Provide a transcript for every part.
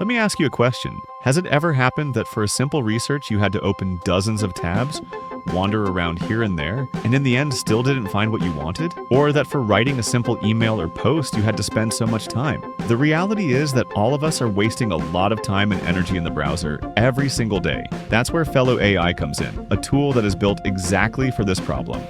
Let me ask you a question. Has it ever happened that for a simple research you had to open dozens of tabs, wander around here and there, and in the end still didn't find what you wanted? Or that for writing a simple email or post you had to spend so much time? The reality is that all of us are wasting a lot of time and energy in the browser every single day. That's where Fellou AI comes in, a tool that is built exactly for this problem.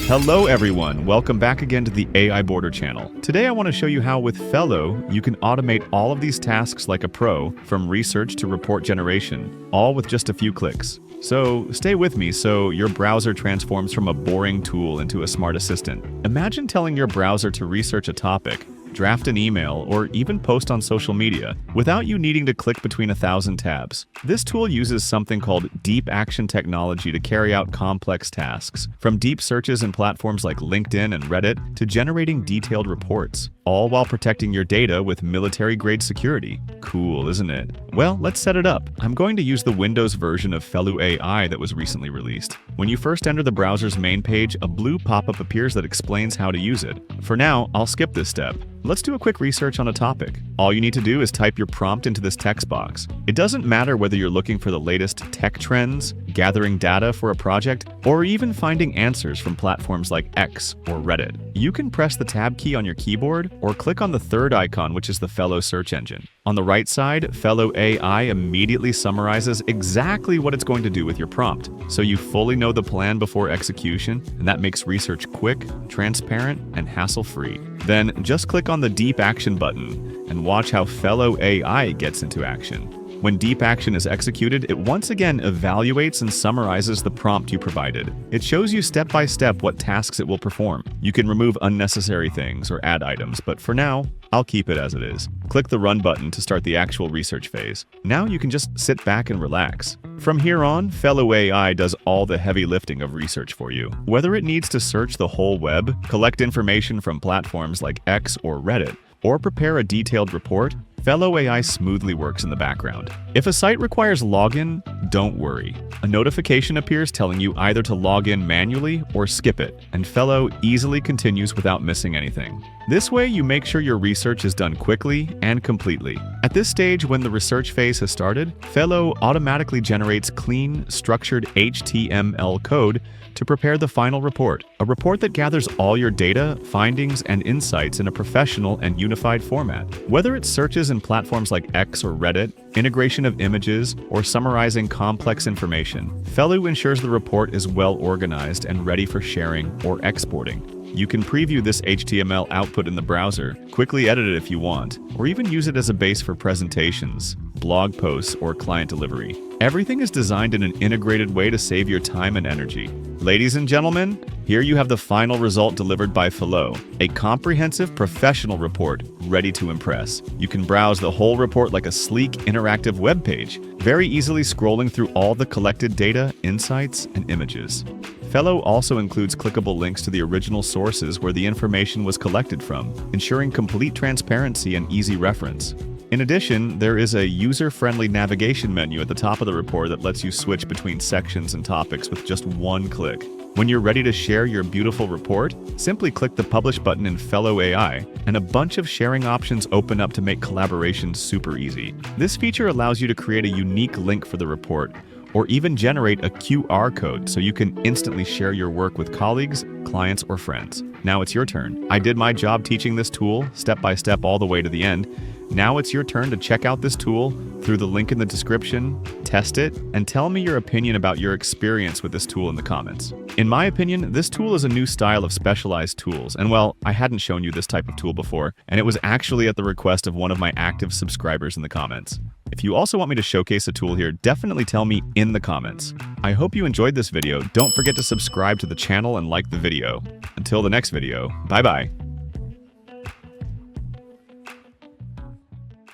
Hello everyone, welcome back again to the AI Border channel. Today I want to show you how with Fellou you can automate all of these tasks like a pro, from research to report generation, all with just a few clicks. So stay with me so your browser transforms from a boring tool into a smart assistant. Imagine telling your browser to research a topic, draft an email, or even post on social media without you needing to click between 1,000 tabs. This tool uses something called deep action technology to carry out complex tasks, from deep searches in platforms like LinkedIn and Reddit to generating detailed reports, all while protecting your data with military-grade security. Cool, isn't it? Well, let's set it up. I'm going to use the Windows version of Fellou AI that was recently released. When you first enter the browser's main page, a blue pop-up appears that explains how to use it. For now, I'll skip this step. Let's do a quick research on a topic. All you need to do is type your prompt into this text box. It doesn't matter whether you're looking for the latest tech trends, gathering data for a project, or even finding answers from platforms like X or Reddit. You can press the tab key on your keyboard or click on the third icon, which is the Fellou search engine. On the right side, Fellou AI immediately summarizes exactly what it's going to do with your prompt, so you fully know the plan before execution, and that makes research quick, transparent, and hassle-free. Then just click on the Deep Action button and watch how Fellou AI gets into action. When deep action is executed, it once again evaluates and summarizes the prompt you provided. It shows you step by step what tasks it will perform. You can remove unnecessary things or add items, but for now, I'll keep it as it is. Click the Run button to start the actual research phase. Now you can just sit back and relax. From here on, Fellou AI does all the heavy lifting of research for you. Whether it needs to search the whole web, collect information from platforms like X or Reddit, or prepare a detailed report, Fellou AI smoothly works in the background. If a site requires login, don't worry. A notification appears telling you either to log in manually or skip it, and Fellou easily continues without missing anything. This way, you make sure your research is done quickly and completely. At this stage, when the research phase has started, Fellou automatically generates clean, structured HTML code to prepare the final report, a report that gathers all your data, findings, and insights in a professional and unified format. Whether it's searches in platforms like X or Reddit, integration of images, or summarizing complex information, Fellou ensures the report is well organized and ready for sharing or exporting. You can preview this HTML output in the browser, quickly edit it if you want, or even use it as a base for presentations, blog posts, or client delivery. Everything is designed in an integrated way to save your time and energy. Ladies and gentlemen, here you have the final result delivered by Fellou, a comprehensive professional report ready to impress. You can browse the whole report like a sleek, interactive web page, very easily scrolling through all the collected data, insights, and images. Fellou also includes clickable links to the original sources where the information was collected from, ensuring complete transparency and easy reference. In addition, there is a user-friendly navigation menu at the top of the report that lets you switch between sections and topics with just one click. When you're ready to share your beautiful report, simply click the Publish button in Fellou AI, and a bunch of sharing options open up to make collaboration super easy. This feature allows you to create a unique link for the report, or even generate a QR code so you can instantly share your work with colleagues, clients, or friends. Now it's your turn. I did my job teaching this tool step by step all the way to the end. Now it's your turn to check out this tool through the link in the description, test it, and tell me your opinion about your experience with this tool in the comments. In my opinion, this tool is a new style of specialized tools, and well, I hadn't shown you this type of tool before, and it was actually at the request of one of my active subscribers in the comments. If you also want me to showcase a tool here, definitely tell me in the comments. I hope you enjoyed this video. Don't forget to subscribe to the channel and like the video. Until the next video, bye-bye.